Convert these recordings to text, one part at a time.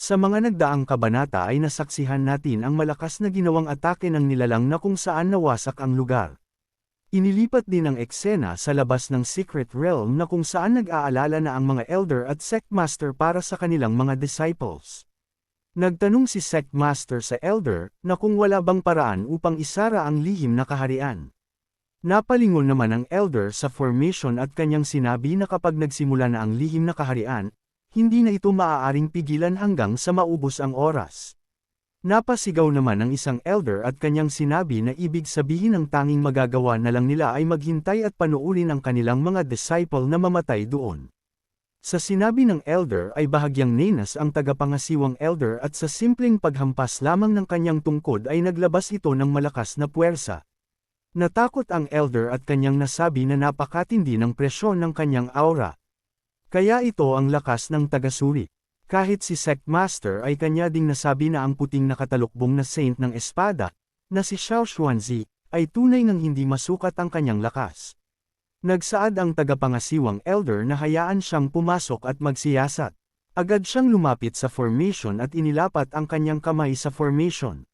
Sa mga nagdaang kabanata ay nasaksihan natin ang malakas na ginawang atake ng nilalang na kung saan nawasak ang lugar. Inilipat din ang eksena sa labas ng Secret Realm na kung saan nag-aalala na ang mga Elder at Sect Master para sa kanilang mga disciples. Nagtanong si Sect Master sa Elder na kung wala bang paraan upang isara ang lihim na kaharian. Napalingon naman ang Elder sa formation at kanyang sinabi na kapag nagsimula na ang lihim na kaharian, hindi na ito maaaring pigilan hanggang sa maubos ang oras. Napasigaw naman ang isang Elder at kanyang sinabi na ibig sabihin ang tanging magagawa na lang nila ay maghintay at panuulin ang kanilang mga disciple na mamatay doon. Sa sinabi ng Elder ay bahagyang ninas ang tagapangasiwang Elder at sa simpleng paghampas lamang ng kanyang tungkod ay naglabas ito ng malakas na puwersa. Natakot ang Elder at kanyang nasabi na napakatindi ng presyon ng kanyang aura. Kaya ito ang lakas ng tagasuri. Kahit si Sect Master ay kanya ding nasabi na ang puting nakatalukbong na saint ng espada, na si Xiao Xuanzi, ay tunay ngang hindi masukat ang kanyang lakas. Nagsaad ang tagapangasiwang Elder na hayaan siyang pumasok at magsiyasat. Agad siyang lumapit sa formation at inilapat ang kanyang kamay sa formation.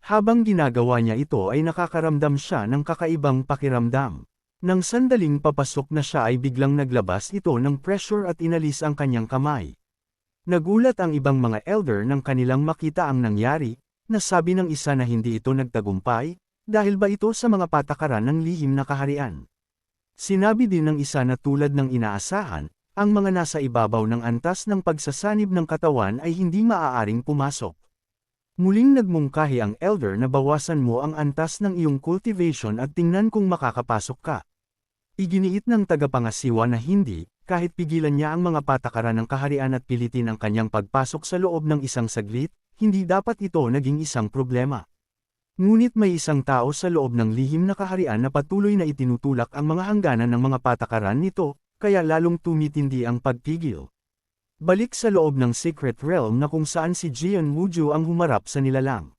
Habang ginagawa niya ito ay nakakaramdam siya ng kakaibang pakiramdam. Nang sandaling papasok na siya ay biglang naglabas ito ng pressure at inalis ang kanyang kamay. Nagulat ang ibang mga Elder nang kanilang makita ang nangyari, nasabi ng isa na hindi ito nagtagumpay, dahil ba ito sa mga patakaran ng lihim na kaharian. Sinabi din ng isa na tulad ng inaasahan, ang mga nasa ibabaw ng antas ng pagsasanib ng katawan ay hindi maaaring pumasok. Muling nagmungkahi ang Elder na bawasan mo ang antas ng iyong cultivation at tingnan kung makakapasok ka. Iginiit ng tagapangasiwa na hindi, kahit pigilan niya ang mga patakaran ng kaharian at pilitin ang kanyang pagpasok sa loob ng isang saglit, hindi dapat ito naging isang problema. Ngunit may isang tao sa loob ng lihim na kaharian na patuloy na itinutulak ang mga hangganan ng mga patakaran nito, kaya lalong tumitindi ang pagpigil. Balik sa loob ng Secret Realm na kung saan si Jian Wuju ang humarap sa nilalang.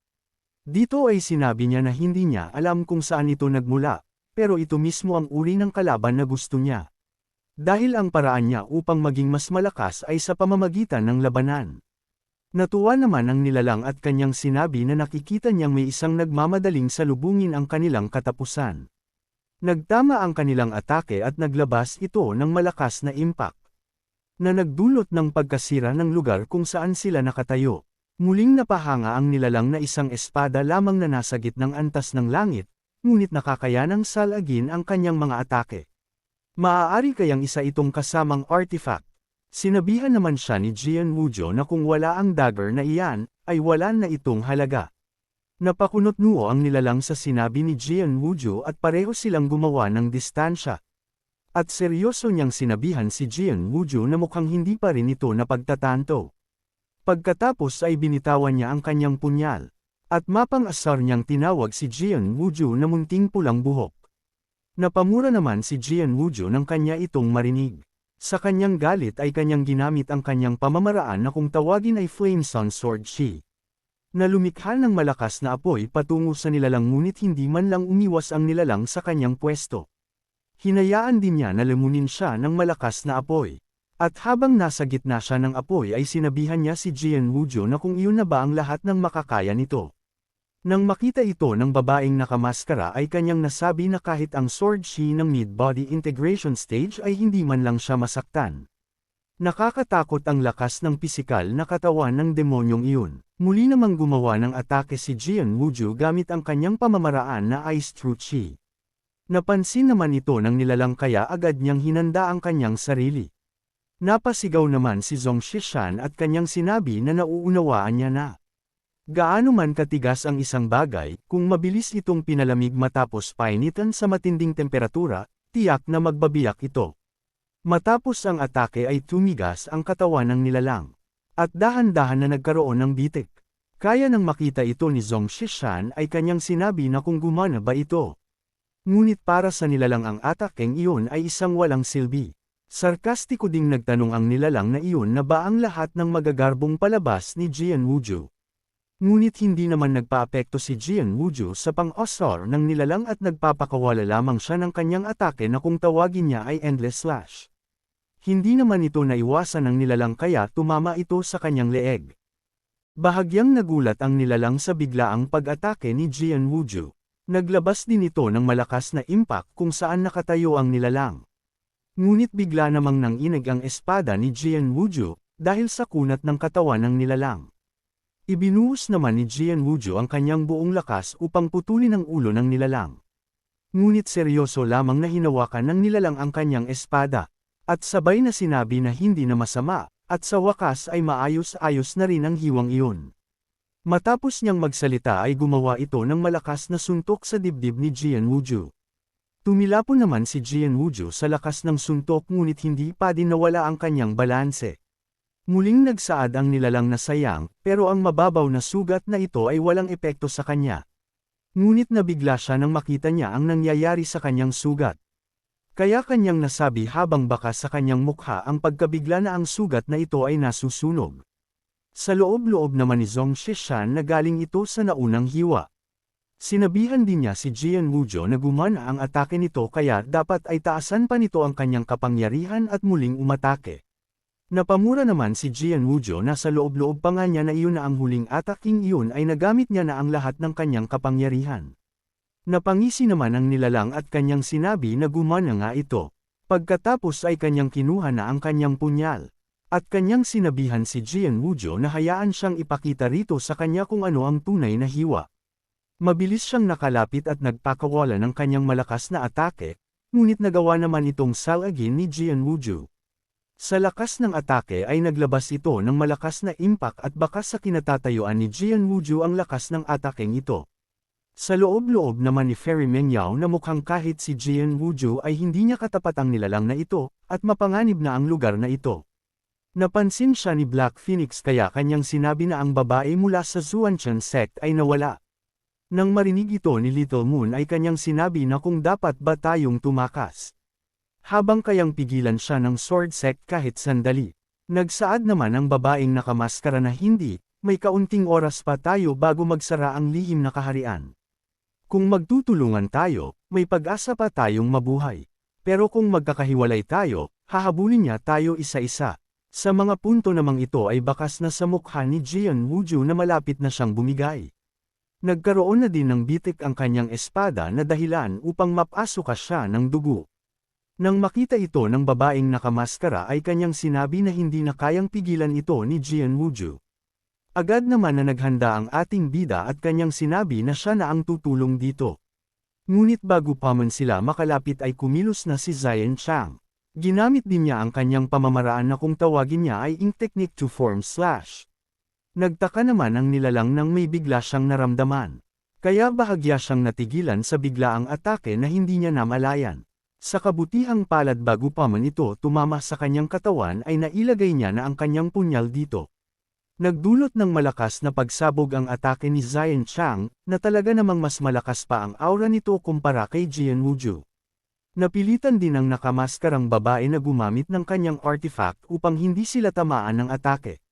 Dito ay sinabi niya na hindi niya alam kung saan ito nagmula, pero ito mismo ang uri ng kalaban na gusto niya. Dahil ang paraan niya upang maging mas malakas ay sa pamamagitan ng labanan. Natuwa naman ang nilalang at kanyang sinabi na nakikita niyang may isang nagmamadaling salubungin ang kanilang katapusan. Nagtama ang kanilang atake at naglabas ito ng malakas na impact, na nagdulot ng pagkasira ng lugar kung saan sila nakatayo. Muling napahanga ang nilalang na isang espada lamang na nasa gitnang antas ng langit, ngunit nakakayanang salagin ang kanyang mga atake. Maaari kayang isa itong kasamang artifact. Sinabihan naman siya ni Jian Wuju na kung wala ang dagger na iyan, ay wala na itong halaga. Napakunot-nuo ang nilalang sa sinabi ni Jian Wuju at pareho silang gumawa ng distansya. At seryoso niyang sinabihan si Jian Wuju na mukhang hindi pa rin ito napagtatanto. Pagkatapos ay binitawan niya ang kanyang punyal. At mapang-asar niyang tinawag si Jian Wuju na munting pulang buhok. Napamura naman si Jian Wuju nang kanya itong marinig. Sa kanyang galit ay kanyang ginamit ang kanyang pamamaraan na kung tawagin ay Flame Sun Sword Chi. Na lumikha ng malakas na apoy patungo sa nilalang ngunit hindi man lang umiwas ang nilalang sa kanyang pwesto. Hinayaan din niya na lamunin siya ng malakas na apoy. At habang nasa gitna siya ng apoy ay sinabihan niya si Jian Wuju na kung iyon na ba ang lahat ng makakaya nito. Nang makita ito ng babaeng nakamaskara ay kanyang nasabi na kahit ang Sword Chi ng mid-body integration stage ay hindi man lang siya masaktan. Nakakatakot ang lakas ng pisikal na katawan ng demonyong iyon. Muli namang gumawa ng atake si Jian Wuju gamit ang kanyang pamamaraan na Ice True Chi. Napansin naman ito ng nilalang kaya agad niyang hinanda ang kanyang sarili. Napasigaw naman si Zhong Shishan at kanyang sinabi na nauunawaan niya na. Gaano man katigas ang isang bagay, kung mabilis itong pinalamig matapos painitan sa matinding temperatura, tiyak na magbabiyak ito. Matapos ang atake ay tumigas ang katawan ng nilalang. At dahan-dahan na nagkaroon ng bitik. Kaya nang makita ito ni Zhong Shishan ay kanyang sinabi na kung gumana ba ito. Ngunit para sa nilalang ang atakeng iyon ay isang walang silbi. Sarkastiko ding nagtanong ang nilalang na iyon na ba ang lahat ng magagarbong palabas ni Jian Wuju. Ngunit hindi naman nagpaapekto si Jian Wuju sa pang-osar ng nilalang at nagpapakawala lamang siya ng kanyang atake na kung tawagin niya ay Endless Slash. Hindi naman ito naiwasan ng nilalang kaya tumama ito sa kanyang leeg. Bahagyang nagulat ang nilalang sa biglaang pag-atake ni Jian Wuju. Naglabas din ito ng malakas na impact kung saan nakatayo ang nilalang. Ngunit bigla namang nanginig ang espada ni Jian Wuju, dahil sa kunat ng katawan ng nilalang. Ibinuhos naman ni Jian Wuju ang kanyang buong lakas upang putulin ang ulo ng nilalang. Ngunit seryoso lamang na hinawakan ng nilalang ang kanyang espada, at sabay na sinabi na hindi na masama, at sa wakas ay maayos-ayos na rin ang hiwang iyon. Matapos niyang magsalita ay gumawa ito ng malakas na suntok sa dibdib ni Jian Wuju. Tumilapon naman si Jian Wuju sa lakas ng suntok ngunit hindi pa din nawala ang kanyang balanse. Muling nagsaad ang nilalang na sayang, pero ang mababaw na sugat na ito ay walang epekto sa kanya. Ngunit nabigla siya nang makita niya ang nangyayari sa kanyang sugat. Kaya kanyang nasabi habang bakas sa kanyang mukha ang pagkabigla na ang sugat na ito ay nasusunog. Sa loob-loob naman ni Zhong Shishan na galing ito sa naunang hiwa. Sinabihan din niya si Jian Wuju na gumana ang atake nito kaya dapat ay taasan pa nito ang kanyang kapangyarihan at muling umatake. Napamura naman si Jian Wuju na sa loob-loob pa nga niya na iyon na ang huling ataking iyon ay nagamit niya na ang lahat ng kanyang kapangyarihan. Napangisi naman ang nilalang at kanyang sinabi na gumana nga ito. Pagkatapos ay kanyang kinuha na ang kanyang punyal. At kanyang sinabihan si Jian Wuju na hayaan siyang ipakita rito sa kanya kung ano ang tunay na hiwa. Mabilis siyang nakalapit at nagpakawala ng kanyang malakas na atake, ngunit nagawa naman itong salagin ni Jian Wuju. Sa lakas ng atake ay naglabas ito ng malakas na impact at bakas sa kinatatayuan ni Jian Wuju ang lakas ng atakeng ito. Sa loob-loob naman ni Fairy Mengyao na mukhang kahit si Jian Wuju ay hindi niya katapat ang nilalang na ito, at mapanganib na ang lugar na ito. Napansin siya ni Black Phoenix kaya kanyang sinabi na ang babae mula sa Zuanchan sect ay nawala. Nang marinig ito ni Little Moon ay kanyang sinabi na kung dapat ba tayong tumakas. Habang kayang pigilan siya ng sword sect kahit sandali. Nagsaad naman ang babaeng nakamaskara na hindi, may kaunting oras pa tayo bago magsara ang lihim na kaharian. Kung magtutulungan tayo, may pag-asa pa tayong mabuhay. Pero kung magkakahiwalay tayo, hahabulin niya tayo isa-isa. Sa mga punto namang ito ay bakas na sa mukha ni Jian Wuju na malapit na siyang bumigay. Nagkaroon na din ng bitik ang kanyang espada na dahilan upang mapasuka siya ng dugo. Nang makita ito ng babaeng nakamaskara ay kanyang sinabi na hindi na kayang pigilan ito ni Jian Wuju. Agad naman na naghanda ang ating bida at kanyang sinabi na siya na ang tutulong dito. Ngunit bago pa man sila makalapit ay kumilos na si Zion Chang. Ginamit din niya ang kanyang pamamaraan na kung tawagin niya ay ink technique to form slash. Nagtaka naman ang nilalang nang may bigla siyang naramdaman. Kaya bahagya siyang natigilan sa biglaang atake na hindi niya namalayan. Sa kabutihang palad bago pa man ito tumama sa kanyang katawan ay nailagay niya na ang kanyang punyal dito. Nagdulot ng malakas na pagsabog ang atake ni Zion Chang, na talaga namang mas malakas pa ang aura nito kumpara kay Jian Wuju. Napilitan din ang nakamaskarang babae na gumamit ng kanyang artifact upang hindi sila tamaan ng atake.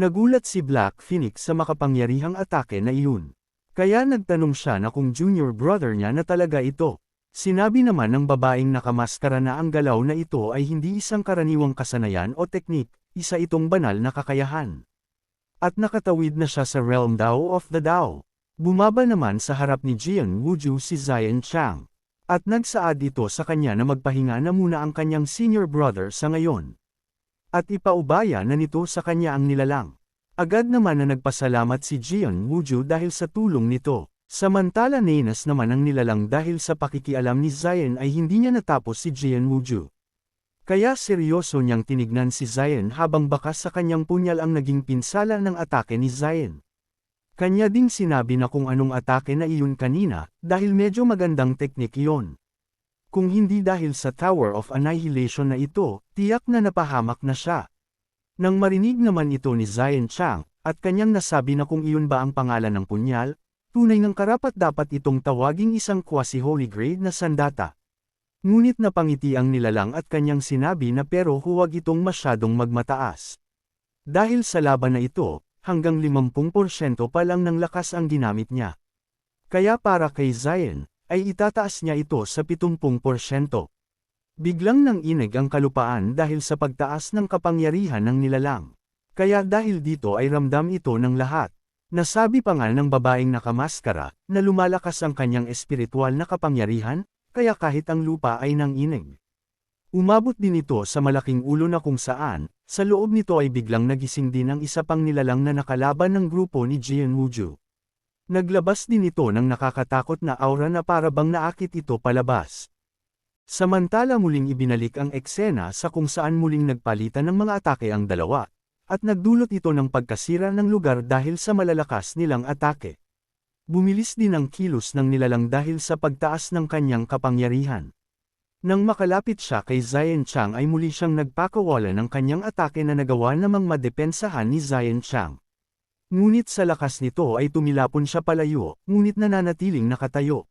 Nagulat si Black Phoenix sa makapangyarihang atake na iyon. Kaya nagtanong siya na kung junior brother niya na talaga ito. Sinabi naman ng babaeng nakamaskara na ang galaw na ito ay hindi isang karaniwang kasanayan o teknik, isa itong banal na kakayahan. At nakatawid na siya sa realm Dao of the Dao. Bumaba naman sa harap ni Jian Wuju si Zion Chang. At nagsaad ito sa kanya na magpahinga na muna ang kanyang senior brother sa ngayon. At ipaubaya na nito sa kanya ang nilalang. Agad naman na nagpasalamat si Jian Wuju dahil sa tulong nito. Samantala nainas naman ang nilalang dahil sa pakikialam ni Zion ay hindi niya natapos si Jian Wuju. Kaya seryoso niyang tinignan si Zion habang bakas sa kanyang punyal ang naging pinsala ng atake ni Zion. Kanya ding sinabi na kung anong atake na iyon kanina, dahil medyo magandang teknik iyon. Kung hindi dahil sa Tower of Annihilation na ito, tiyak na napahamak na siya. Nang marinig naman ito ni Zion Chang, at kanyang nasabi na kung iyon ba ang pangalan ng punyal, tunay ng karapat-dapat itong tawaging isang quasi-holy grade na sandata. Ngunit napangiti ang nilalang at kanyang sinabi na pero huwag itong masyadong magmataas. Dahil sa laban na ito, hanggang 50% pa lang ng lakas ang ginamit niya. Kaya para kay Zion, ay itataas niya ito sa 70%. Biglang nanginig ang kalupaan dahil sa pagtaas ng kapangyarihan ng nilalang. Kaya dahil dito ay ramdam ito ng lahat. Nasabi pa nga ng babaeng nakamaskara, na lumalakas ang kanyang espiritual na kapangyarihan, kaya kahit ang lupa ay nanginig. Umabot din ito sa malaking ulo na kung saan, sa loob nito ay biglang nagising din ang isa pang nilalang na nakalaban ng grupo ni Jian Wuju. Naglabas din ito ng nakakatakot na aura na para bang naakit ito palabas. Samantala muling ibinalik ang eksena sa kung saan muling nagpalitan ng mga atake ang dalawa, at nagdulot ito ng pagkasira ng lugar dahil sa malalakas nilang atake. Bumilis din ang kilos ng nilalang dahil sa pagtaas ng kanyang kapangyarihan. Nang makalapit siya kay Zion Chang ay muli siyang nagpakawala ng kanyang atake na nagawa namang madepensahan ni Zion Chang. Ngunit sa lakas nito ay tumilapon siya palayo, ngunit nananatiling nakatayo.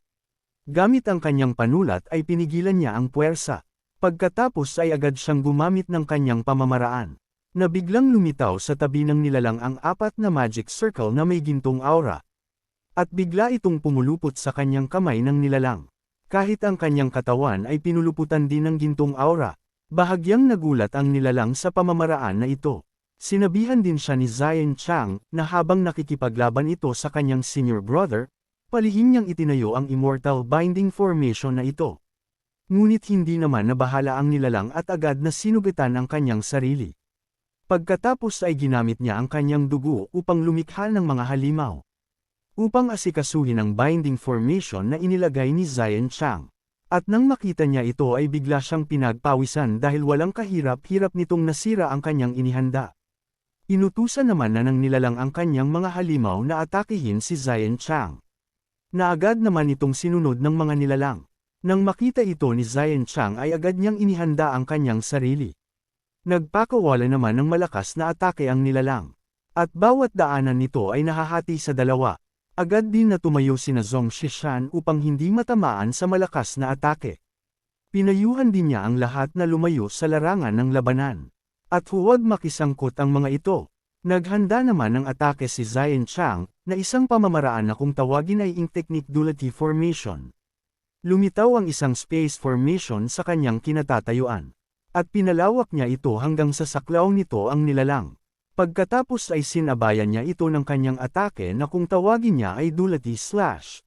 Gamit ang kanyang panulat ay pinigilan niya ang puwersa. Pagkatapos ay agad siyang gumamit ng kanyang pamamaraan, na biglang lumitaw sa tabi ng nilalang ang apat na magic circle na may gintong aura. At bigla itong pumulupot sa kanyang kamay ng nilalang. Kahit ang kanyang katawan ay pinuluputan din ng gintong aura, bahagyang nagulat ang nilalang sa pamamaraan na ito. Sinabihan din siya ni Zion Chang na habang nakikipaglaban ito sa kanyang senior brother, palihim niyang itinayo ang immortal binding formation na ito. Ngunit hindi naman nabahala ang nilalang at agad na sinugitan ang kanyang sarili. Pagkatapos ay ginamit niya ang kanyang dugo upang lumikha ng mga halimaw, upang asikasuhin ang binding formation na inilagay ni Zion Chang. At nang makita niya ito ay bigla siyang pinagpawisan dahil walang kahirap-hirap nitong nasira ang kanyang inihanda. Inutusan naman na ng nilalang ang kanyang mga halimaw na atakihin si Zion Chang, na agad naman itong sinunod ng mga nilalang. Nang makita ito ni Zion Chang ay agad niyang inihanda ang kanyang sarili. Nagpakawala naman ng malakas na atake ang nilalang. At bawat daanan nito ay nahahati sa dalawa. Agad din na tumayo sina Zhong Shishan upang hindi matamaan sa malakas na atake. Pinayuhan din niya ang lahat na lumayo sa larangan ng labanan. At huwag makisangkot ang mga ito. Naghanda naman ng atake si Zion Chang, na isang pamamaraan na kung tawagin ay ing technique duality formation. Lumitaw ang isang space formation sa kanyang kinatatayuan. At pinalawak niya ito hanggang sa saklaw nito ang nilalang. Pagkatapos ay sinabayan niya ito ng kanyang atake na kung tawagin niya ay duality slash.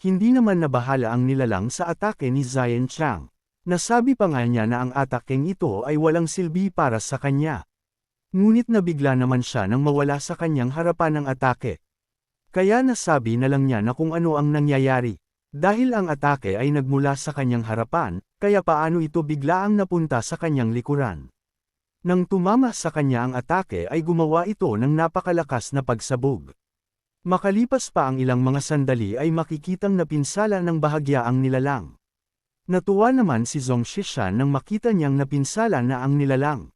Hindi naman nabahala ang nilalang sa atake ni Zion Chang. Nasabi pa nga niya na ang atakeng ito ay walang silbi para sa kanya. Ngunit nabigla naman siya nang mawala sa kanyang harapan ng atake. Kaya nasabi na lang niya na kung ano ang nangyayari. Dahil ang atake ay nagmula sa kanyang harapan, kaya paano ito biglaang napunta sa kanyang likuran. Nang tumama sa kanya ang atake ay gumawa ito ng napakalakas na pagsabog. Makalipas pa ang ilang mga sandali ay makikitang napinsala ng bahagya ang nilalang. Natuwa naman si Zhong Shishan nang makita niyang napinsala na ang nilalang.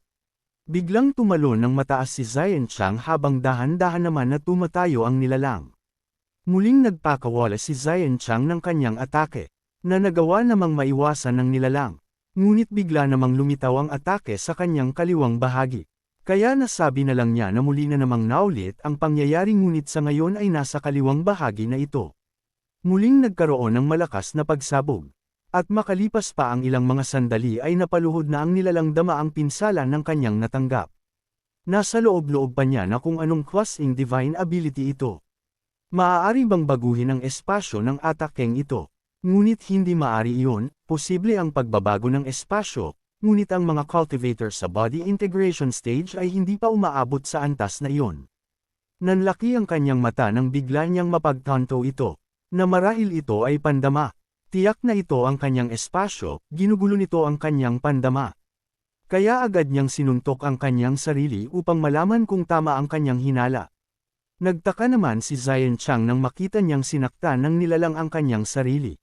Biglang tumalon ng mataas si Zion Chang habang dahan-dahan naman na tumatayo ang nilalang. Muling nagpakawala si Zion Chang ng kanyang atake, na nagawa namang maiwasan ng nilalang. Ngunit bigla namang lumitaw ang atake sa kanyang kaliwang bahagi. Kaya nasabi na lang niya na muli na namang naulit ang pangyayari ngunit sa ngayon ay nasa kaliwang bahagi na ito. Muling nagkaroon ng malakas na pagsabog. At makalipas pa ang ilang mga sandali ay napaluhod na ang nilalang dama ang pinsala ng kanyang natanggap. Nasa loob-loob pa niya na kung anong klaseng divine ability ito. Maaari bang baguhin ang espasyo ng atakeng ito? Ngunit hindi maaari iyon, posible ang pagbabago ng espasyo, ngunit ang mga cultivator sa body integration stage ay hindi pa umaabot sa antas na iyon. Nanlaki ang kanyang mata nang bigla niyang mapagtanto ito, na marahil ito ay pandama. Tiyak na ito ang kanyang espasyo, ginugulo nito ang kanyang pandama. Kaya agad niyang sinuntok ang kanyang sarili upang malaman kung tama ang kanyang hinala. Nagtaka naman si Zion Chang nang makita niyang sinaktan ng nilalang ang kanyang sarili.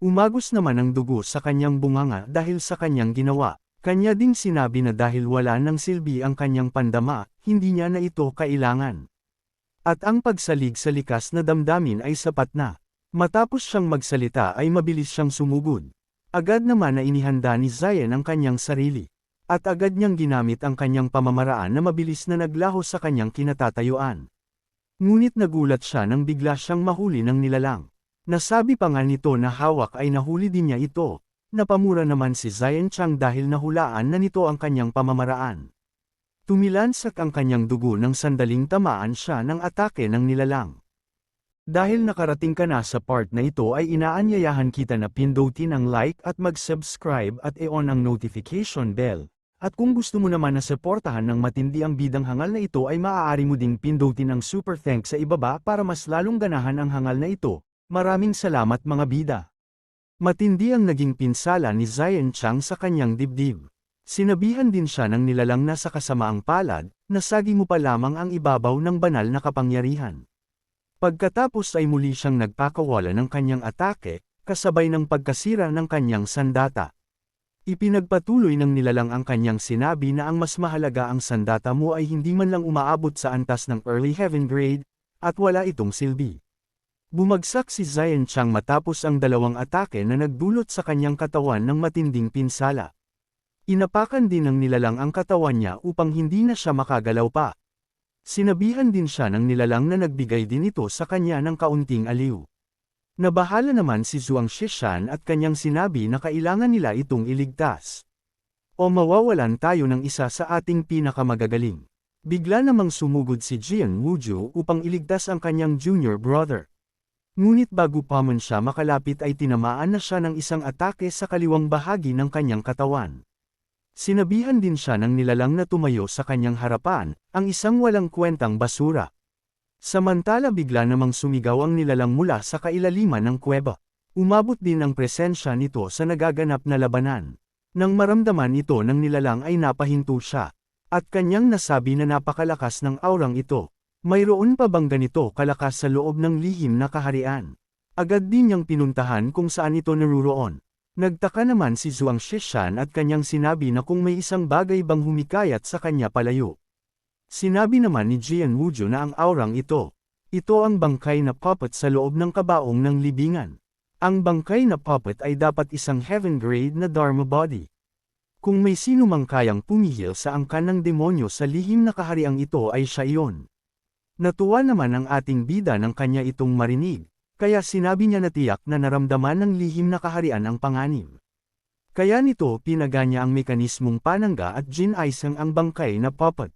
Umagos naman ang dugo sa kanyang bunganga dahil sa kanyang ginawa. Kanya ding sinabi na dahil wala nang silbi ang kanyang pandama, hindi niya na ito kailangan. At ang pagsalig sa likas na damdamin ay sapat na. Matapos siyang magsalita ay mabilis siyang sumugod. Agad naman na inihanda ni Zion ang kanyang sarili. At agad niyang ginamit ang kanyang pamamaraan na mabilis na naglaho sa kanyang kinatatayuan. Ngunit nagulat siya nang bigla siyang mahuli ng nilalang. Nasabi pa nga nito na hawak ay nahuli din niya ito. Napamura naman si Zion Chang dahil nahulaan na nito ang kanyang pamamaraan. Tumilansak ang kanyang dugo nang sandaling tamaan siya ng atake ng nilalang. Dahil nakarating ka na sa part na ito ay inaanyayahan kita na pindutin ang like at mag-subscribe at i-on ang notification bell. At kung gusto mo naman na suportahan ng matindi ang bidang hangal na ito ay maaari mo ding pindutin ang super thanks sa ibaba para mas lalong ganahan ang hangal na ito. Maraming salamat mga bida. Matindi ang naging pinsala ni Zion Chang sa kanyang dibdib. Sinabihan din siya ng nilalang na sa kasamaang palad, nasagi mo pa lamang ang ibabaw ng banal na kapangyarihan. Pagkatapos ay muli siyang nagpakawala ng kanyang atake, kasabay ng pagkasira ng kanyang sandata. Ipinagpatuloy ng nilalang ang kanyang sinabi na ang mas mahalaga ang sandata mo ay hindi man lang umaabot sa antas ng early heaven grade, at wala itong silbi. Bumagsak si Zion Chang matapos ang dalawang atake na nagdulot sa kanyang katawan ng matinding pinsala. Inapakan din ng nilalang ang katawan niya upang hindi na siya makagalaw pa. Sinabihan din siya ng nilalang na nagbigay din ito sa kanya ng kaunting aliw. Nabahala naman si Zhuang Shishan at kanyang sinabi na kailangan nila itong iligtas. O mawawalan tayo ng isa sa ating pinakamagagaling. Bigla namang sumugod si Jian Wuju upang iligtas ang kanyang junior brother. Ngunit bago pa man siya makalapit ay tinamaan na siya ng isang atake sa kaliwang bahagi ng kanyang katawan. Sinabihan din siya ng nilalang na tumayo sa kanyang harapan, ang isang walang kwentang basura. Samantala bigla namang sumigaw ang nilalang mula sa kailaliman ng kuweba. Umabot din ang presensya nito sa nagaganap na labanan. Nang maramdaman ito ng nilalang ay napahinto siya. At kanyang nasabi na napakalakas ng aurang ito. Mayroon pa bang ganito kalakas sa loob ng lihim na kaharian? Agad din niyang pinuntahan kung saan ito naruroon. Nagtaka naman si Zhuang Shishan at kanyang sinabi na kung may isang bagay bang humikayat sa kanya palayo. Sinabi naman ni Jian Wuju na ang aurang ito. Ito ang bangkay na puppet sa loob ng kabaong ng libingan. Ang bangkay na puppet ay dapat isang heaven grade na Dharma body. Kung may sino mang kayang pumihil sa angkan ng demonyo sa lihim na kahariang ito ay siya iyon. Natuwa naman ang ating bida ng kanya itong marinig. Kaya sinabi niya na tiyak na naramdaman ng lihim na kaharian ang panganib. Kaya nito pinaganya ang mekanismong panangga at ginaisang ang bangkay na puppet.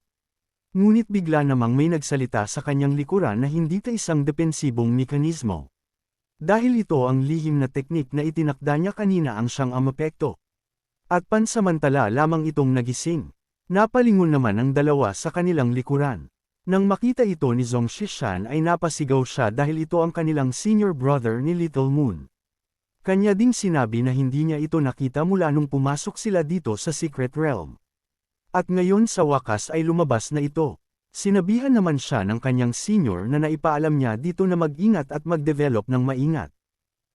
Ngunit bigla namang may nagsalita sa kanyang likuran na hindi ito isang depensibong mekanismo. Dahil ito ang lihim na teknik na itinakda niya kanina ang siyang amapekto. At pansamantala lamang itong nagising. Napalingon naman ang dalawa sa kanilang likuran. Nang makita ito ni Zhuang Shishan ay napasigaw siya dahil ito ang kanilang senior brother ni Little Moon. Kanya ding sinabi na hindi niya ito nakita mula nung pumasok sila dito sa Secret Realm. At ngayon sa wakas ay lumabas na ito. Sinabihan naman siya ng kanyang senior na naipaalam niya dito na mag-ingat at mag-develop ng maingat.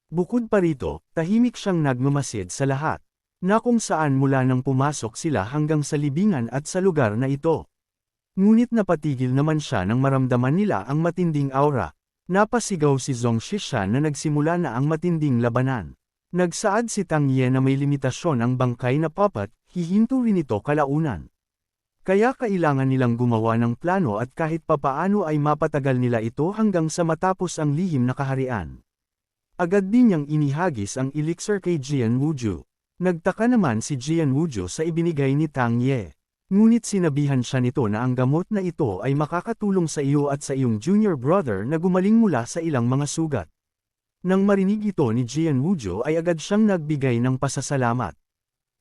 Bukod pa rito, tahimik siyang nagmamasid sa lahat, na kung saan mula nang pumasok sila hanggang sa libingan at sa lugar na ito. Ngunit napatigil naman siya nang maramdaman nila ang matinding aura. Napasigaw si Zhuang Shishan na nagsimula na ang matinding labanan. Nagsaad si Tang Ye na may limitasyon ang bangkay na puppet, hihinto rin ito kalaunan. Kaya kailangan nilang gumawa ng plano at kahit papaano ay mapatagal nila ito hanggang sa matapos ang lihim na kaharian. Agad din niyang inihagis ang elixir kay Jian Wuju. Nagtaka naman si Jian Wuju sa ibinigay ni Tang Ye. Ngunit sinabihan siya nito na ang gamot na ito ay makakatulong sa iyo at sa iyong junior brother na gumaling mula sa ilang mga sugat. Nang marinig ito ni Jian Wuju ay agad siyang nagbigay ng pasasalamat.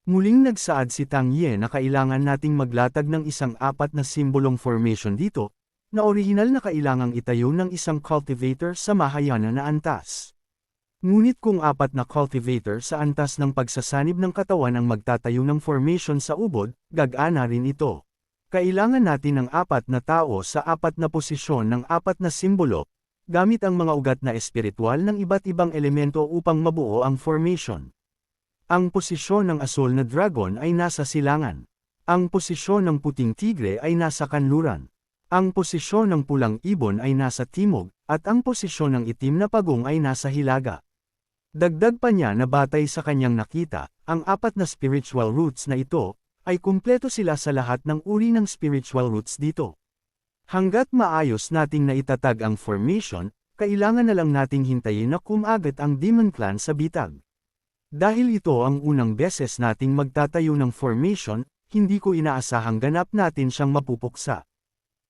Muling nagsaad si Tang Ye na kailangan nating maglatag ng isang apat na simbolong formation dito, na orihinal na kailangang itayo ng isang cultivator sa Mahayana na antas. Ngunit kung apat na cultivator sa antas ng pagsasanib ng katawan ang magtatayo ng formation sa ubod, gagana rin ito. Kailangan natin ng apat na tao sa apat na posisyon ng apat na simbolo, gamit ang mga ugat na espiritual ng iba't ibang elemento upang mabuo ang formation. Ang posisyon ng asul na dragon ay nasa silangan. Ang posisyon ng puting tigre ay nasa kanluran. Ang posisyon ng pulang ibon ay nasa timog, at ang posisyon ng itim na pagong ay nasa hilaga. Dagdag pa niya na batay sa kanyang nakita, ang apat na spiritual roots na ito, ay kumpleto sila sa lahat ng uri ng spiritual roots dito. Hanggat maayos nating naitatag ang formation, kailangan na lang nating hintayin na kumagat ang Demon Clan sa bitag. Dahil ito ang unang beses nating magtatayo ng formation, hindi ko inaasahang ganap natin siyang mapupuksa.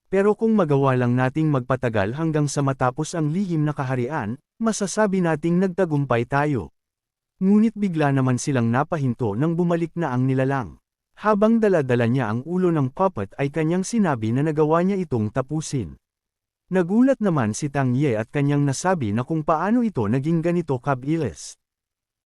Pero kung magawa lang nating magpatagal hanggang sa matapos ang lihim na kaharian, masasabi nating nagtagumpay tayo. Ngunit bigla naman silang napahinto nang bumalik na ang nilalang. Habang dala-dala niya ang ulo ng puppet ay kanyang sinabi na nagawa niya itong tapusin. Nagulat naman si Tang Ye at kanyang nasabi na kung paano ito naging ganito kabilis.